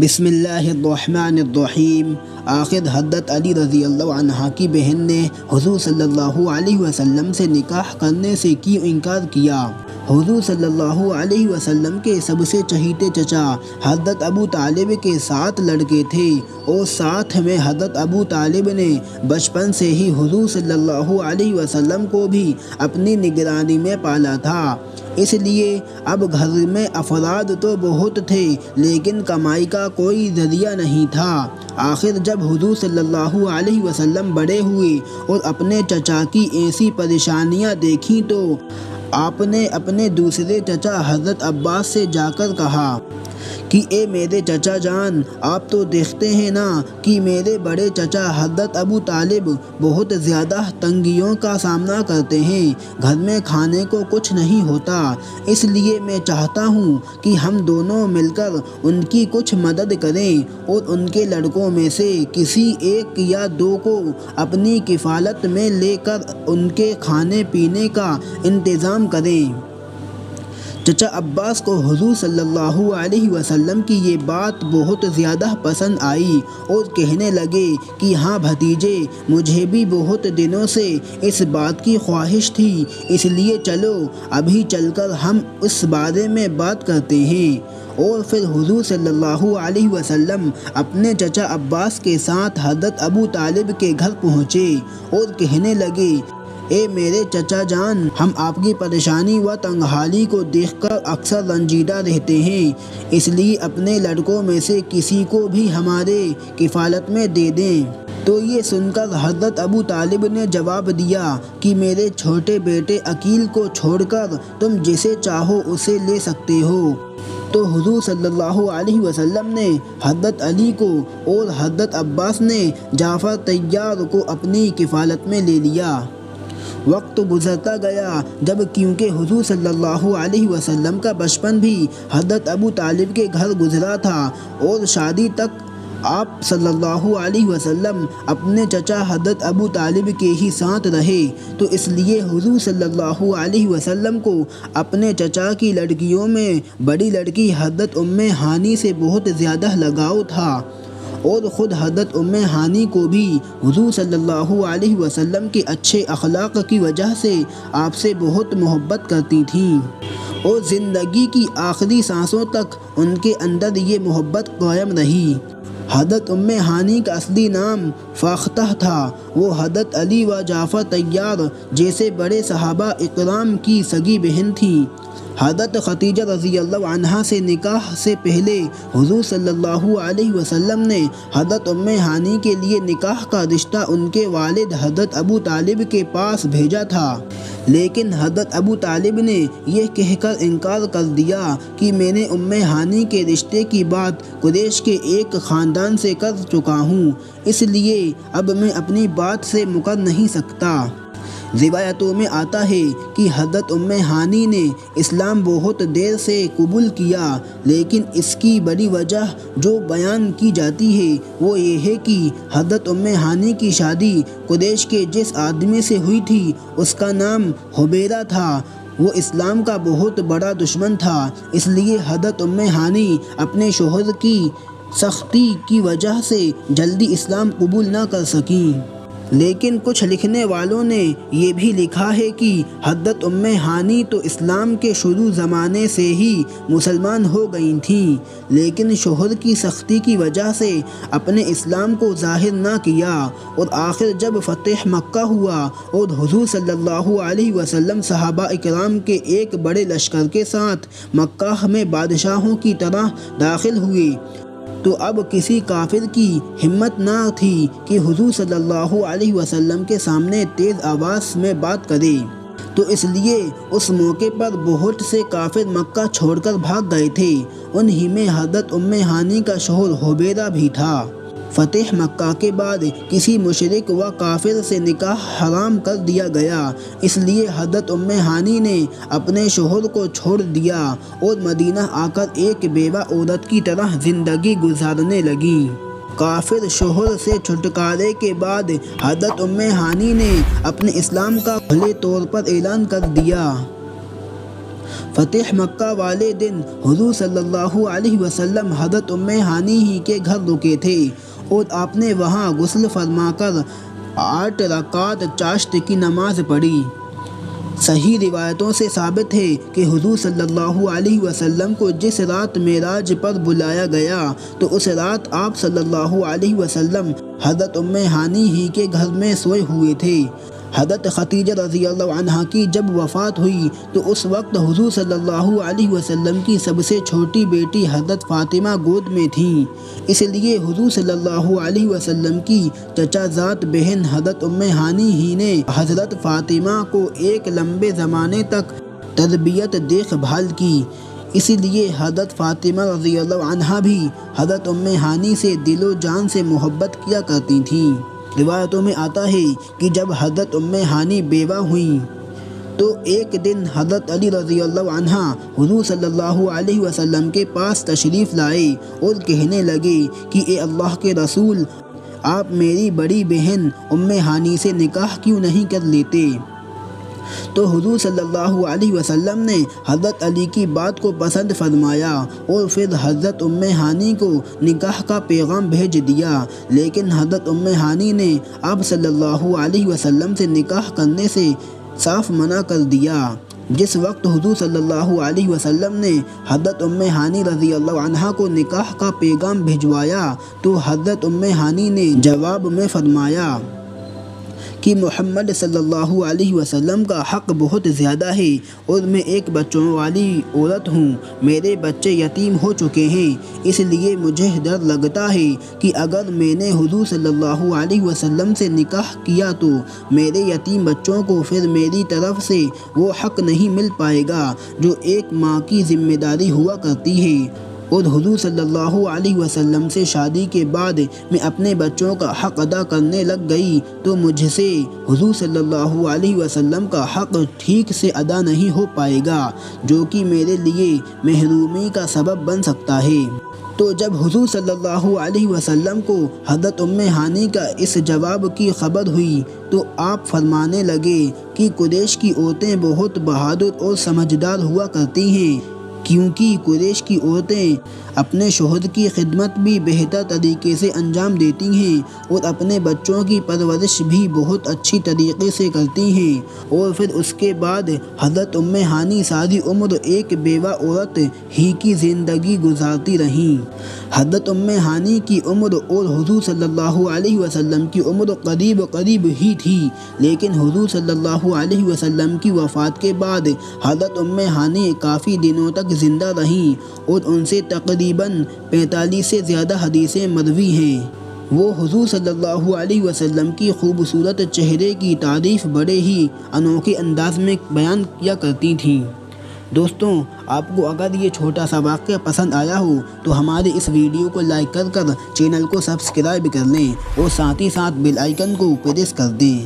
بسم اللہ الرحمن الرحیم۔ آخر حضرت علی رضی اللہ عنہ کی بہن نے حضور صلی اللہ علیہ وسلم سے نکاح کرنے سے کیوں انکار کیا؟ حضور صلی اللہ علیہ وسلم کے سب سے چہیتے چچا حضرت ابو طالب کے 7 لڑکے تھے اور ساتھ میں حضرت ابو طالب نے بچپن سے ہی حضور صلی اللہ علیہ وسلم کو بھی اپنی نگرانی میں پالا تھا، اس لیے اب گھر میں افراد تو بہت تھے لیکن کمائی کا کوئی ذریعہ نہیں تھا۔ آخر جب حضور صلی اللہ علیہ وسلم بڑے ہوئے اور اپنے چچا کی ایسی پریشانیاں دیکھیں تو آپ نے اپنے دوسرے چچا حضرت عباس سے جا کر کہا کہ اے میرے چچا جان، آپ تو دیکھتے ہیں نا کہ میرے بڑے چچا حضرت ابو طالب بہت زیادہ تنگیوں کا سامنا کرتے ہیں، گھر میں کھانے کو کچھ نہیں ہوتا، اس لیے میں چاہتا ہوں کہ ہم دونوں مل کر ان کی کچھ مدد کریں اور ان کے لڑکوں میں سے کسی 1 یا 2 کو اپنی کفالت میں لے کر ان کے کھانے پینے کا انتظام کریں۔ چچا عباس کو حضور صلی اللہ علیہ وسلم کی یہ بات بہت زیادہ پسند آئی اور کہنے لگے کہ ہاں بھتیجے، مجھے بھی بہت دنوں سے اس بات کی خواہش تھی، اس لیے چلو ابھی چل کر ہم اس بارے میں بات کرتے ہیں۔ اور پھر حضور صلی اللہ علیہ وسلم اپنے چچا عباس کے ساتھ حضرت ابو طالب کے گھر پہنچے اور کہنے لگے، اے میرے چچا جان، ہم آپ کی پریشانی و تنگحالی کو دیکھ کر اکثر رنجیدہ رہتے ہیں، اس لیے اپنے لڑکوں میں سے کسی کو بھی ہمارے کفالت میں دے دیں۔ تو یہ سن کر حضرت ابو طالب نے جواب دیا کہ میرے چھوٹے بیٹے عقیل کو چھوڑ کر تم جسے چاہو اسے لے سکتے ہو۔ تو حضور صلی اللہ علیہ وسلم نے حضرت علی کو اور حضرت عباس نے جعفر طیار کو اپنی کفالت میں لے لیا۔ وقت گزرتا گیا جب کیونکہ حضور صلی اللہ علیہ وسلم کا بچپن بھی حضرت ابو طالب کے گھر گزرا تھا اور شادی تک آپ صلی اللہ علیہ وسلم اپنے چچا حضرت ابو طالب کے ہی ساتھ رہے، تو اس لیے حضور صلی اللہ علیہ وسلم کو اپنے چچا کی لڑکیوں میں بڑی لڑکی حضرت ام ہانی سے بہت زیادہ لگاؤ تھا اور خود حضرت ام ہانی کو بھی حضور صلی اللہ علیہ وسلم کے اچھے اخلاق کی وجہ سے آپ سے بہت محبت کرتی تھیں اور زندگی کی آخری سانسوں تک ان کے اندر یہ محبت قائم رہی۔ حضرت ام ہانی کا اصلی نام فاختہ تھا، وہ حضرت علی و جعفر طیار جیسے بڑے صحابہ اکرام کی سگی بہن تھیں۔ حضرت خدیجہ رضی اللہ عنہا سے نکاح سے پہلے حضور صلی اللہ علیہ وسلم نے حضرت ام ہانی کے لیے نکاح کا رشتہ ان کے والد حضرت ابو طالب کے پاس بھیجا تھا، لیکن حضرت ابو طالب نے یہ کہہ کر انکار کر دیا کہ میں نے ام ہانی کے رشتے کی بات قریش کے ایک خاندان سے کر چکا ہوں، اس لیے اب میں اپنی بات سے مکر نہیں سکتا۔ روایتوں میں آتا ہے کہ حضرت ام ہانی نے اسلام بہت دیر سے قبول کیا، لیکن اس کی بڑی وجہ جو بیان کی جاتی ہے وہ یہ ہے کہ حضرت ام ہانی کی شادی قریش کے جس آدمی سے ہوئی تھی اس کا نام حبیرہ تھا، وہ اسلام کا بہت بڑا دشمن تھا، اس لیے حضرت ام ہانی اپنے شوہر کی سختی کی وجہ سے جلدی اسلام قبول نہ کر سکیں۔ لیکن کچھ لکھنے والوں نے یہ بھی لکھا ہے کہ حضرت ام ہانی تو اسلام کے شروع زمانے سے ہی مسلمان ہو گئی تھیں، لیکن شوہر کی سختی کی وجہ سے اپنے اسلام کو ظاہر نہ کیا، اور آخر جب فتح مکہ ہوا اور حضور صلی اللہ علیہ وسلم صحابہ اکرام کے ایک بڑے لشکر کے ساتھ مکہ میں بادشاہوں کی طرح داخل ہوئے تو اب کسی کافر کی ہمت نہ تھی کہ حضور صلی اللہ علیہ وسلم کے سامنے تیز آواز میں بات کرے، تو اس لیے اس موقع پر بہت سے کافر مکہ چھوڑ کر بھاگ گئے تھے، انہی میں حضرت ام ہانی کا شوہر حبیرہ بھی تھا۔ فتح مکہ کے بعد کسی مشرک و کافر سے نکاح حرام کر دیا گیا، اس لیے حضرت ام ہانی نے اپنے شوہر کو چھوڑ دیا اور مدینہ آ کر ایک بیوہ عورت کی طرح زندگی گزارنے لگیں۔ کافر شوہر سے چھٹکارے کے بعد حضرت ام ہانی نے اپنے اسلام کا کھلے طور پر اعلان کر دیا۔ فتح مکہ والے دن حضور صلی اللہ علیہ وسلم حضرت ام ہانی ہی کے گھر رکے تھے اور آپ نے وہاں غسل فرما کر 8 رکعت چاشت کی نماز پڑھی۔ صحیح روایتوں سے ثابت ہے کہ حضور صلی اللہ علیہ وسلم کو جس رات معراج پر بلایا گیا تو اس رات آپ صلی اللہ علیہ وسلم حضرت ام ہانی ہی کے گھر میں سوئے ہوئے تھے۔ حضرت خدیجہ رضی اللہ عنہا کی جب وفات ہوئی تو اس وقت حضور صلی اللہ علیہ وسلم کی سب سے چھوٹی بیٹی حضرت فاطمہ گود میں تھیں، اس لیے حضور صلی اللہ علیہ وسلم کی چچا زاد بہن حضرت ام ہانی ہی نے حضرت فاطمہ کو ایک لمبے زمانے تک تربیت دیکھ بھال کی، اسی لیے حضرت فاطمہ رضی اللہ عنہا بھی حضرت ام ہانی سے دل و جان سے محبت کیا کرتی تھیں۔ روایتوں میں آتا ہے کہ جب حضرت ام ہانی بیوہ ہوئیں تو ایک دن حضرت علی رضی اللہ عنہ حضور صلی اللہ علیہ وسلم کے پاس تشریف لائے اور کہنے لگے کہ اے اللہ کے رسول، آپ میری بڑی بہن ام ہانی سے نکاح کیوں نہیں کر لیتے؟ تو حضور صلی اللہ علیہ وسلم نے حضرت علی کی بات کو پسند فرمایا اور پھر حضرت ام ہانی کو نکاح کا پیغام بھیج دیا، لیکن حضرت ام ہانی نے آپ صلی اللہ علیہ وسلم سے نکاح کرنے سے صاف منع کر دیا۔ جس وقت حضور صلی اللہ علیہ وسلم نے حضرت ام ہانی رضی اللہ عنہا کو نکاح کا پیغام بھجوایا تو حضرت ام ہانی نے جواب میں فرمایا کہ محمد صلی اللہ علیہ وسلم کا حق بہت زیادہ ہے اور میں ایک بچوں والی عورت ہوں، میرے بچے یتیم ہو چکے ہیں، اس لیے مجھے ڈر لگتا ہے کہ اگر میں نے حضور صلی اللہ علیہ وسلم سے نکاح کیا تو میرے یتیم بچوں کو پھر میری طرف سے وہ حق نہیں مل پائے گا جو ایک ماں کی ذمہ داری ہوا کرتی ہے، اور حضور صلی اللہ علیہ وسلم سے شادی کے بعد میں اپنے بچوں کا حق ادا کرنے لگ گئی تو مجھ سے حضور صلی اللہ علیہ وسلم کا حق ٹھیک سے ادا نہیں ہو پائے گا جو کہ میرے لیے محرومی کا سبب بن سکتا ہے۔ تو جب حضور صلی اللہ علیہ وسلم کو حضرت ام ہانی کا اس جواب کی خبر ہوئی تو آپ فرمانے لگے کہ قریش کی عورتیں بہت بہادر اور سمجھدار ہوا کرتی ہیں، کیونکہ قریش کی عورتیں اپنے شوہر کی خدمت بھی بہتر طریقے سے انجام دیتی ہیں اور اپنے بچوں کی پرورش بھی بہت اچھی طریقے سے کرتی ہیں۔ اور پھر اس کے بعد حضرت ام ہانی ساری عمر ایک بیوہ عورت ہی کی زندگی گزارتی رہیں۔ حضرت ام ہانی کی عمر اور حضور صلی اللہ علیہ وسلم کی عمر قریب قریب ہی تھی، لیکن حضور صلی اللہ علیہ وسلم کی وفات کے بعد حضرت ام ہانی کافی دنوں تک زندہ رہیں اور ان سے تقریباً 45 سے زیادہ حدیثیں مروی ہیں۔ وہ حضور صلی اللہ علیہ وسلم کی خوبصورت چہرے کی تعریف بڑے ہی انوکھے انداز میں بیان کیا کرتی تھیں۔ دوستوں، آپ کو اگر یہ چھوٹا سا واقعہ پسند آیا ہو تو ہمارے اس ویڈیو کو لائک کر چینل کو سبسکرائب کر لیں اور ساتھ ہی ساتھ بیل آئیکن کو پریس کر دیں۔